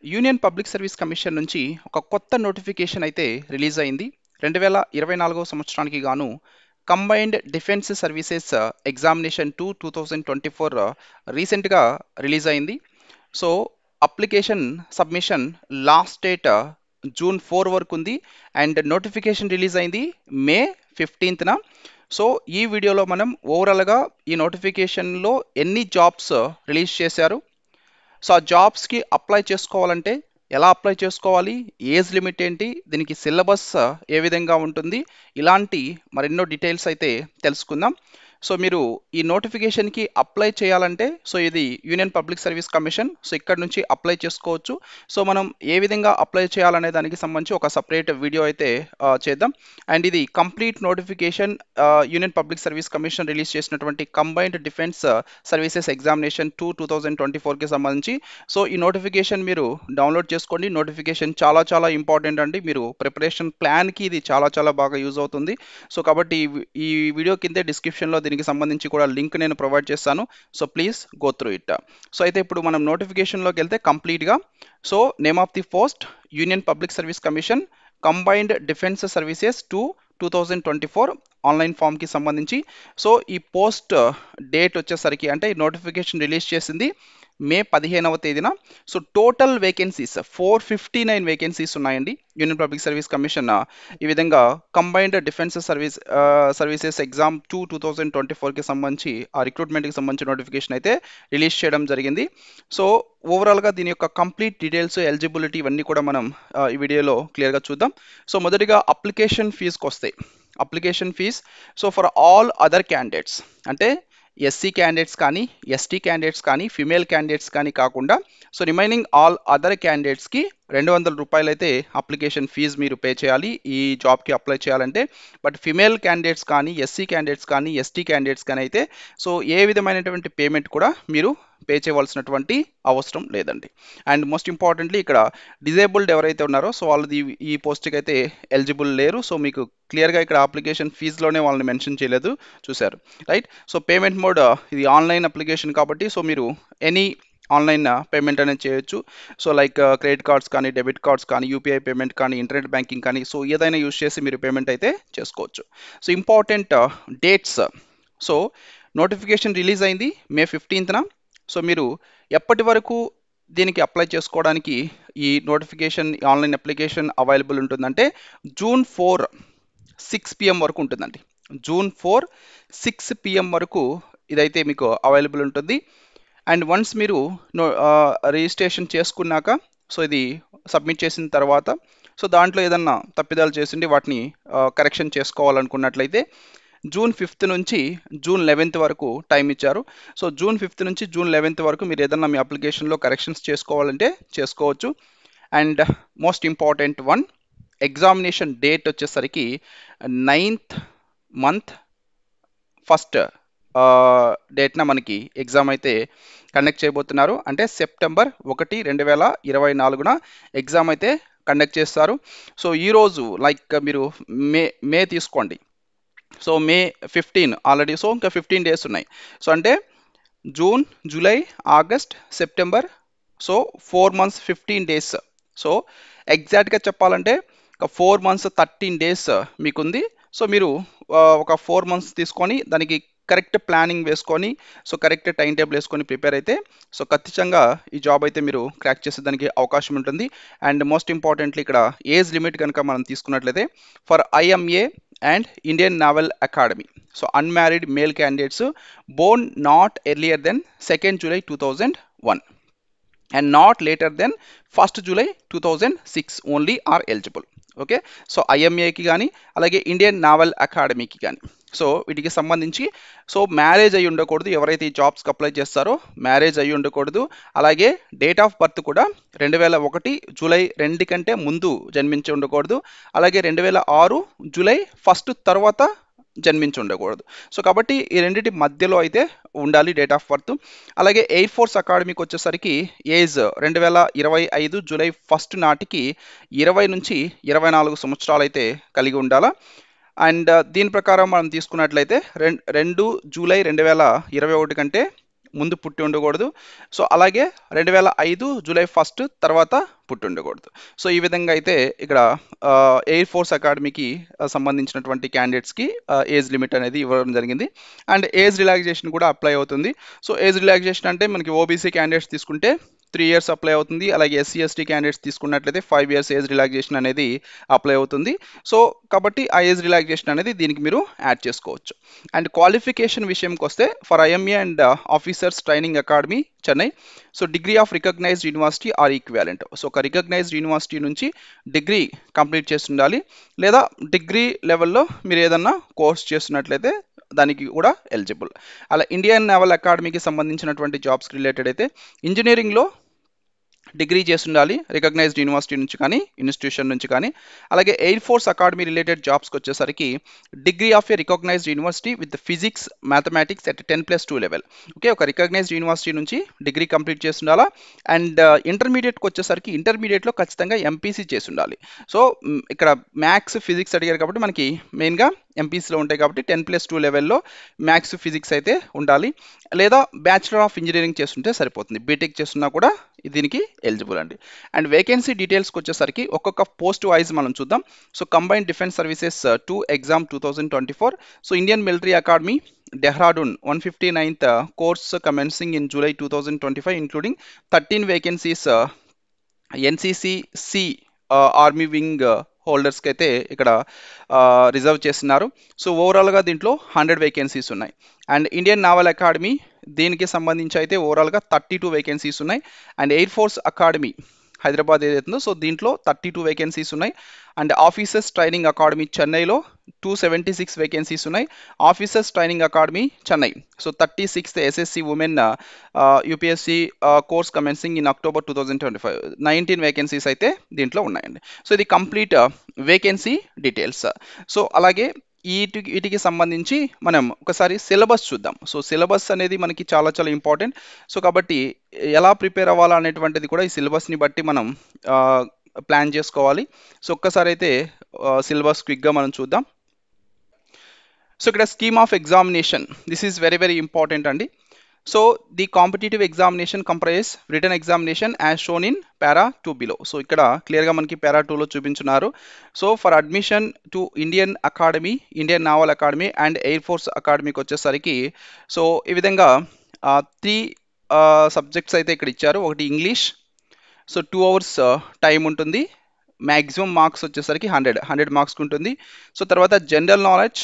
Union public service commission నుంచి ఒక కొత్త నోటిఫికేషన్ అయితే రిలీజ్ అయింది. 2024 సంవత్సరానికి గాను కంబైన్డ్ డిఫెన్స్ సర్వీసెస్ ఎగ్జామినేషన్ 2024 రీసెంట్గా రిలీజ్ అయింది. So application submission last date June 4 వరకు ఉంది అండ్ నోటిఫికేషన్ రిలీజ్ అయింది మే 15న. సో ఈ వీడియోలో మనం ఓవరాల్గా ఈ నోటిఫికేషన్లో ఎన్ని జాబ్స్ రిలీజ్ చేశారు, సో ఆ జాబ్స్కి అప్లై చేసుకోవాలంటే ఎలా అప్లై చేసుకోవాలి, ఏజ్ లిమిట్ ఏంటి, దీనికి సిలబస్ ఏ విధంగా ఉంటుంది, ఇలాంటి మరెన్నో డీటెయిల్స్ అయితే తెలుసుకుందాం. సో మీరు ఈ నోటిఫికేషన్కి అప్లై చేయాలంటే సో ఇది union public service commission, so ఇక్కడ నుంచి అప్లై చేసుకోవచ్చు. సో మనం ఏ విధంగా అప్లై చేయాలనే దానికి సంబంధించి ఒక సపరేట్ వీడియో అయితే చేద్దాం. అండ్ ఇది complete notification union public service commission release చేసినటువంటి కంబైన్డ్ డిఫెన్స్ సర్వీసెస్ ఎగ్జామినేషన్ 2024కి సంబంధించి. సో ఈ నోటిఫికేషన్ మీరు డౌన్లోడ్ చేసుకోండి. నోటిఫికేషన్ చాలా చాలా ఇంపార్టెంట్ అండి, మీరు ప్రిపరేషన్ ప్లాన్కి ఇది చాలా చాలా బాగా యూజ్ అవుతుంది. సో కాబట్టి ఈ వీడియో కిందే డిస్క్రిప్షన్లో దీనికి సంబంధించి కూడా లింక్ నేను ప్రొవైడ్ చేస్తాను. So please go through it. So అయితే ఇప్పుడు మనం నోటిఫికేషన్లోకి వెళ్తే కంప్లీట్గా so name of the post union public service commission combined defence services 2024 online ఫామ్కి సంబంధించి. సో ఈ పోస్ట్ డేట్ వచ్చేసరికి అంటే ఈ నోటిఫికేషన్ రిలీజ్ చేసింది మే 15వ తేదీన. సో టోటల్ వేకెన్సీస్ 459 వేకెన్సీస్ ఉన్నాయండి. యూనియన్ పబ్లిక్ సర్వీస్ కమిషన్ ఈ విధంగా కంబైన్డ్ డిఫెన్స్ సర్వీసెస్ ఎగ్జామ్ 2024కి సంబంధించి ఆ రిక్రూట్మెంట్కి సంబంధించిన నోటిఫికేషన్ అయితే రిలీజ్ చేయడం జరిగింది. సో ఓవరాల్గా దీని యొక్క కంప్లీట్ డీటెయిల్స్, ఎలిజిబిలిటీ ఇవన్నీ కూడా మనం ఈ వీడియోలో క్లియర్గా చూద్దాం. సో మొదటిగా అప్లికేషన్ ఫీజుకి వస్తాయి. Application fee so for all other candidates అంటే ఎస్సీ క్యాండిడేట్స్ కానీ, ఎస్టీ క్యాండిడేట్స్ కానీ, ఫిమేల్ క్యాండిడేట్స్ కానీ కాకుండా సో రిమైనింగ్ ఆల్ అదర్ క్యాండిడేట్స్కి 200 రూపాయలు అయితే అప్లికేషన్ ఫీజు మీరు పే చేయాలి ఈ జాబ్కి అప్లై చేయాలంటే. బట్ ఫిమేల్ క్యాండిడేట్స్ కానీ, ఎస్సీ క్యాండిడేట్స్ కానీ, ఎస్టీ క్యాండిడేట్స్ కానీ అయితే సో ఏ విధమైనటువంటి పేమెంట్ కూడా మీరు పే చేయవలసినటువంటి అవసరం లేదండి. అండ్ మోస్ట్ ఇంపార్టెంట్లీ ఇక్కడ డిజేబుల్డ్ ఎవరైతే ఉన్నారో సో వాళ్ళది ఈ పోస్ట్కి అయితే ఎలిజిబుల్ లేరు. సో మీకు క్లియర్గా ఇక్కడ అప్లికేషన్ ఫీజులోనే వాళ్ళని మెన్షన్ చేయలేదు, చూశారు రైట్. సో పేమెంట్ మోడ్ ఇది ఆన్లైన్ అప్లికేషన్ కాబట్టి సో మీరు ఎనీ ఆన్లైన్ పేమెంట్ అనేది చేయొచ్చు. సో లైక్ క్రెడిట్ కార్డ్స్ కానీ, డెబిట్ కార్డ్స్ కానీ, యూపీఐ పేమెంట్ కానీ, ఇంటర్నెట్ బ్యాంకింగ్ కానీ సో ఏదైనా యూజ్ చేసి మీరు పేమెంట్ అయితే చేసుకోవచ్చు. So important dates so notification release అయింది మే 15న. సో మీరు ఎప్పటి వరకు దీనికి అప్లై చేసుకోవడానికి ఈ నోటిఫికేషన్ ఆన్లైన్ అప్లికేషన్ అవైలబుల్ ఉంటుందంటే జూన్ 4 6 PM వరకు ఉంటుందండి. జూన్ 4 6 PM వరకు ఇదైతే మీకు అవైలబుల్ ఉంటుంది. అండ్ వన్స్ మీరు రిజిస్ట్రేషన్ చేసుకున్నాక సో ఇది సబ్మిట్ చేసిన తర్వాత సో దాంట్లో ఏదన్నా తప్పిదాలు చేసిండి వాటిని కరెక్షన్ చేసుకోవాలనుకున్నట్లయితే జూన్ 5th నుంచి జూన్ 11th వరకు టైం ఇచ్చారు. సో జూన్ 5th నుంచి జూన్ 11th వరకు మీరు ఏదన్నా మీ అప్లికేషన్లో కరెక్షన్స్ చేసుకోవాలంటే చేసుకోవచ్చు. And most important one examination date వచ్చేసరికి 9th month 1st డేట్న మనకి ఎగ్జామ్ అయితే కండక్ట్ చేయబోతున్నారు. అంటే సెప్టెంబర్ 1, 2024న ఎగ్జామ్ అయితే కండక్ట్ చేస్తారు. సో ఈరోజు లైక్ మీరు మే తీసుకోండి. సో మే 15 ఆల్రెడీ, సో ఇంకా 15 డేస్ ఉన్నాయి. సో అంటే June, July, August, September so 4 months 15 days. So ఎగ్జాక్ట్గా చెప్పాలంటే ఒక 4 months 13 days మీకుంది. సో మీరు ఒక 4 months తీసుకొని దానికి కరెక్ట్ ప్లానింగ్ వేసుకొని సో కరెక్ట్ టైం టేబుల్ వేసుకొని ప్రిపేర్ అయితే సో ఖచ్చితంగా ఈ జాబ్ అయితే మీరు క్రాక్ చేసేదానికి అవకాశం ఉంటుంది. అండ్ మోస్ట్ ఇంపార్టెంట్లీ ఇక్కడ ఏజ్ లిమిట్ కనుక మనం తీసుకున్నట్లయితే for IMA and Indian Naval Academy. So unmarried male candidates born not earlier than 2nd July 2001 and not later than 1st July 2006 only are eligible. Okay, so IMAకి కానీ అలాగే Indian naval అకాడమీకి కానీ so వీటికి సంబంధించి సో మ్యారేజ్ అయ్యి ఉండకూడదు. ఎవరైతే ఈ జాబ్స్కి అప్లై చేస్తారో మ్యారేజ్ అయ్యి ఉండకూడదు. అలాగే డేట్ ఆఫ్ బర్త్ కూడా 2001 జూలై 2 కంటే ముందు జన్మించి ఉండకూడదు. అలాగే 2006 జూలై 1 తర్వాత జన్మించి ఉండకూడదు. సో కాబట్టి ఈ రెండింటి మధ్యలో అయితే ఉండాలి డేట్ ఆఫ్ బర్త్. అలాగే ఎయిర్ ఫోర్స్ అకాడమీకి వచ్చేసరికి ఏజ్ 2025 జూలై 1 నాటికి 20 నుంచి 24 సంవత్సరాలు అయితే కలిగి ఉండాలా. అండ్ దీని ప్రకారం మనం తీసుకున్నట్లయితే 2 జూలై 2021 కంటే ముందు పుట్టి ఉండకూడదు. సో అలాగే 2005 జూలై 1 తర్వాత పుట్టి ఉండకూడదు. సో ఈ విధంగా అయితే ఇక్కడ ఎయిర్ ఫోర్స్ అకాడమీకి సంబంధించినటువంటి క్యాండిడేట్స్కి ఏజ్ లిమిట్ అనేది ఇవ్వడం జరిగింది. అండ్ ఏజ్ రిలాక్సేషన్ కూడా అప్లై అవుతుంది. సో ఏజ్ రిలాక్సేషన్ అంటే మనకి ఓబీసీ క్యాండిడేట్స్ తీసుకుంటే 3 years అప్లై అవుతుంది. అలాగే ఎస్సీ ఎస్టీ క్యాండిడేట్స్ తీసుకున్నట్లయితే 5 years ఏజ్ రిలాక్సేషన్ అనేది అప్లై అవుతుంది. సో కాబట్టి ఆ ఏజ్ రిలాక్సేషన్ అనేది దీనికి మీరు యాడ్ చేసుకోవచ్చు. అండ్ క్వాలిఫికేషన్ విషయంకి వస్తే for IMA and officers training academy Chennai, so degree of recognised university or equivalent. So ఒక రికగ్నైజ్డ్ యూనివర్సిటీ నుంచి డిగ్రీ కంప్లీట్ చేసి ఉండాలి, లేదా డిగ్రీ లెవెల్లో మీరు ఏదన్నా కోర్స్ చేస్తున్నట్లయితే దానికి కూడా ఎలిజిబుల్. అలా ఇండియన్ నేవల్ అకాడమీకి సంబంధించినటువంటి జాబ్స్కి రిలేటెడ్ అయితే ఇంజనీరింగ్లో డిగ్రీ చేసి ఉండాలి, రికగ్నైజ్డ్ యూనివర్సిటీ నుంచి కానీ ఇన్స్టిట్యూషన్ నుంచి కానీ. అలాగే ఎయిర్ ఫోర్స్ అకాడమీ రిలేటెడ్ జాబ్స్కి వచ్చేసరికి degree of a recognised university with physics mathematics at 10+2 level. Okay, ఒక రికగ్నైజ్డ్ యూనివర్సిటీ నుంచి డిగ్రీ కంప్లీట్ చేసి ఉండాలా. అండ్ ఇంటర్మీడియట్కి వచ్చేసరికి ఇంటర్మీడియట్లో ఖచ్చితంగా ఎంపీసీ చేసి ఉండాలి. సో ఇక్కడ మ్యాథ్స్ ఫిజిక్స్ అడిగారు కాబట్టి మనకి మెయిన్గా ఎంపీసీలో ఉంటాయి కాబట్టి 10+2 లెవెల్లో మ్యాథ్స్ ఫిజిక్స్ అయితే ఉండాలి, లేదా బ్యాచిలర్ ఆఫ్ ఇంజనీరింగ్ చేస్తుంటే సరిపోతుంది. బీటెక్ చేస్తున్నా కూడా దీనికి ఎలిజిబుల్ అండి. అండ్ వేకెన్సీ డీటెయిల్స్కి వచ్చేసరికి ఒక్కొక్క పోస్ట్ వైజ్ మనం చూద్దాం. So combined defence services 2 exam 2024. So Indian military academy Dehradun 159th course commencing in July 2025, including 13 vacancies NCC army wing హోల్డర్స్కి అయితే ఇక్కడ రిజర్వ్ చేస్తున్నారు. సో ఓవరాల్గా దీంట్లో 100 వేకెన్సీస్ ఉన్నాయి. అండ్ ఇండియన్ నావల్ అకాడమీ దీనికి సంబంధించి అయితే ఓవరాల్గా 32 వేకెన్సీస్ ఉన్నాయి. And air force academy Hyderabad ఏదైతుందో సో దీంట్లో 32 వేకెన్సీస్ ఉన్నాయి. అండ్ ఆఫీసర్స్ ట్రైనింగ్ అకాడమీ చెన్నైలో 276 వేకెన్సీస్ ఉన్నాయి. Officers training academy Chennai, so 36th SSC women UPSC course commencing in October 2025, 19 vacancies అయితే దీంట్లో ఉన్నాయండి. సో ఇది కంప్లీట్ వేకెన్సీ డీటెయిల్స్. సో అలాగే వీటికి సంబంధించి మనం ఒకసారి సిలబస్ చూద్దాం. సో సిలబస్ అనేది మనకి చాలా చాలా ఇంపార్టెంట్. సో కాబట్టి ఎలా ప్రిపేర్ అవ్వాలా అనేటువంటిది కూడా ఈ సిలబస్ని బట్టి మనం ప్లాన్ చేసుకోవాలి. సో ఒక్కసారి అయితే సిలబస్ క్విక్గా మనం చూద్దాం. సో ఇక్కడ scheme of examination, this is very very important అండి. So the competitive examination comprise written examination as shown in para 2 below. So ఇక్కడ క్లియర్గా మనకి పారా 2లో చూపించున్నారు. So for admission to Indian academy, Indian naval academy and air force అకాడమీకి వచ్చేసరికి so ఈ విధంగా 3 సబ్జెక్ట్స్ అయితే ఇక్కడ ఇచ్చారు. ఒకటి ఇంగ్లీష్, సో 2 hours టైం ఉంటుంది. మ్యాక్సిమం మార్క్స్ వచ్చేసరికి 100 మార్క్స్కి ఉంటుంది. సో తర్వాత జనరల్ నాలెడ్జ్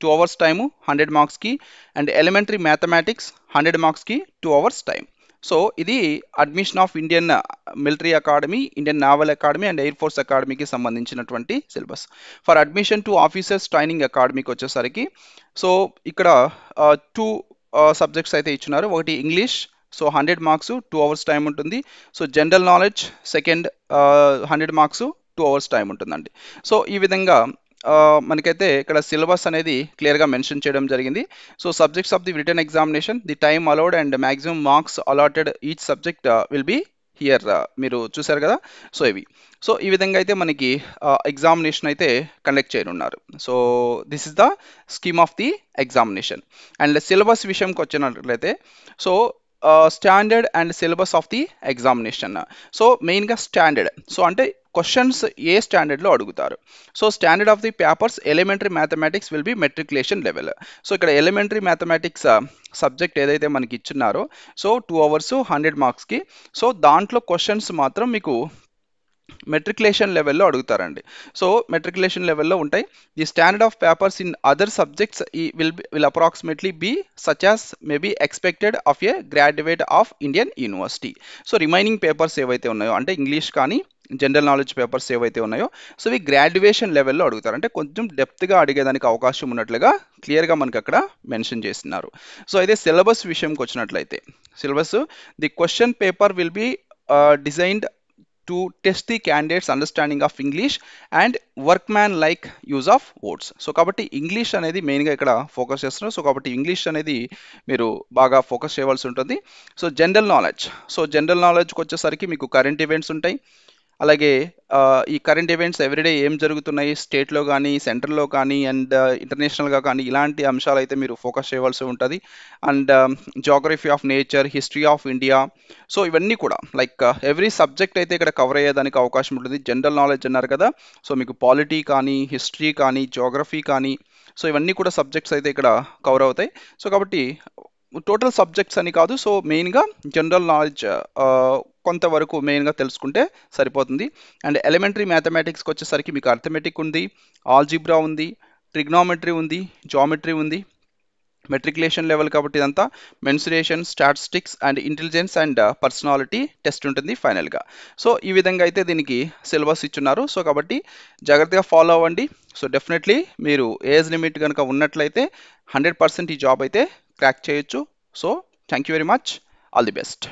2 hours టైము 100 మార్క్స్కి. అండ్ ఎలిమెంటరీ మ్యాథమెటిక్స్ 100 మార్క్స్కి 2 hours టైం. సో ఇది admission of Indian military academy, Indian naval academy and air force అకాడమీకి సంబంధించినటువంటి syllabus. For admission to officers training అకాడమీకి వచ్చేసరికి సో ఇక్కడ 2 సబ్జెక్ట్స్ అయితే ఇచ్చినారు. ఒకటి English, so 100 marks 2 hours time ఉంటుంది. So general knowledge second 100 marks 2 hours time ఉంటుందండి. సో ఈ విధంగా మనకైతే ఇక్కడ సిలబస్ అనేది క్లియర్గా మెన్షన్ చేయడం జరిగింది. So subjects of the written examination, the time allowed and maximum marks allotted each subject will be here. మీరు చూసారు కదా, సో ఇవి. సో ఈ విధంగా అయితే మనకి ఎగ్జామినేషన్ అయితే కండక్ట్ చేయనున్నారు. So this is the scheme of the examination. And syllabus విషయంకి వచ్చినట్లయితే so standard and syllabus of the examination. So మెయిన్గా స్టాండర్డ్, సో అంటే క్వశ్చన్స్ ఏ స్టాండర్డ్లో అడుగుతారు. So standard of the papers elementary mathematics will be matriculation level. So ఇక్కడ elementary mathematics subject ఏదైతే మనకి ఇచ్చున్నారో సో 2 hours 100 మార్క్స్కి. సో దాంట్లో క్వశ్చన్స్ మాత్రం మీకు మెట్రికులేషన్ లెవెల్లో అడుగుతారండి. సో మెట్రికులేషన్ లెవెల్లో ఉంటాయి. The standard of papers in other subjects will approximately be such as may be expected of a graduate of Indian university. So remaining papers ఏవైతే ఉన్నాయో అంటే ఇంగ్లీష్ కానీ జనరల్ నాలెడ్జ్ పేపర్స్ ఏవైతే ఉన్నాయో సో ఇవి graduation లెవెల్లో అడుగుతారు. అంటే కొంచెం డెప్త్గా అడిగేదానికి అవకాశం ఉన్నట్లుగా క్లియర్గా మనకి అక్కడ మెన్షన్ చేస్తున్నారు. సో అయితే సిలబస్ విషయంకి వచ్చినట్లయితే syllabus, the question paper will be designed to test the candidates understanding of English and workman like use of words. So కాబట్టి ఇంగ్లీష్ అనేది మెయిన్గా ఇక్కడ ఫోకస్ చేస్తున్నారు. సో కాబట్టి ఇంగ్లీష్ అనేది మీరు బాగా ఫోకస్ చేయవలసి ఉంటుంది. So general knowledge, so general నాలెడ్జ్కి వచ్చేసరికి మీకు కరెంట్ ఈవెంట్స్ ఉంటాయి, అలాగే ఈ కరెంట్ ఈవెంట్స్ ఎవ్రీడే ఏం జరుగుతున్నాయి స్టేట్లో కానీ సెంట్రల్లో కానీ అండ్ ఇంటర్నేషనల్గా కానీ ఇలాంటి అంశాలు అయితే మీరు ఫోకస్ చేయవలసి ఉంటుంది. And geography of nature, history of India, so ఇవన్నీ కూడా లైక్ ఎవ్రీ సబ్జెక్ట్ అయితే ఇక్కడ కవర్ అయ్యేదానికి అవకాశం ఉంటుంది. జనరల్ నాలెడ్జ్ అన్నారు కదా, సో మీకు పాలిటీ కానీ హిస్టరీ కానీ జాగ్రఫీ కానీ సో ఇవన్నీ కూడా సబ్జెక్ట్స్ అయితే ఇక్కడ కవర్ అవుతాయి. సో కాబట్టి టోటల్ సబ్జెక్ట్స్ అని కాదు, సో మెయిన్గా జనరల్ నాలెడ్జ్ కొంతవరకు మెయిన్గా తెలుసుకుంటే సరిపోతుంది. అండ్ ఎలిమెంటరీ మ్యాథమెటిక్స్కి వచ్చేసరికి మీకు అర్థమెటిక్ ఉంది, ఆల్జిబ్రా ఉంది, ట్రిగ్నామెట్రీ ఉంది, జామెట్రీ ఉంది, మెట్రికులేషన్ లెవెల్ కాబట్టి ఇదంతా mensuration, statistics and intelligence and personality test ఉంటుంది ఫైనల్గా. సో ఈ విధంగా అయితే దీనికి సిలబస్ ఇచ్చున్నారు. సో కాబట్టి జాగ్రత్తగా ఫాలో అవ్వండి. సో డెఫినెట్లీ మీరు ఏజ్ లిమిట్ కనుక ఉన్నట్లయితే 100% ఈ జాబ్ అయితే క్రాక్ చేయొచ్చు. So thank you very much, all the best.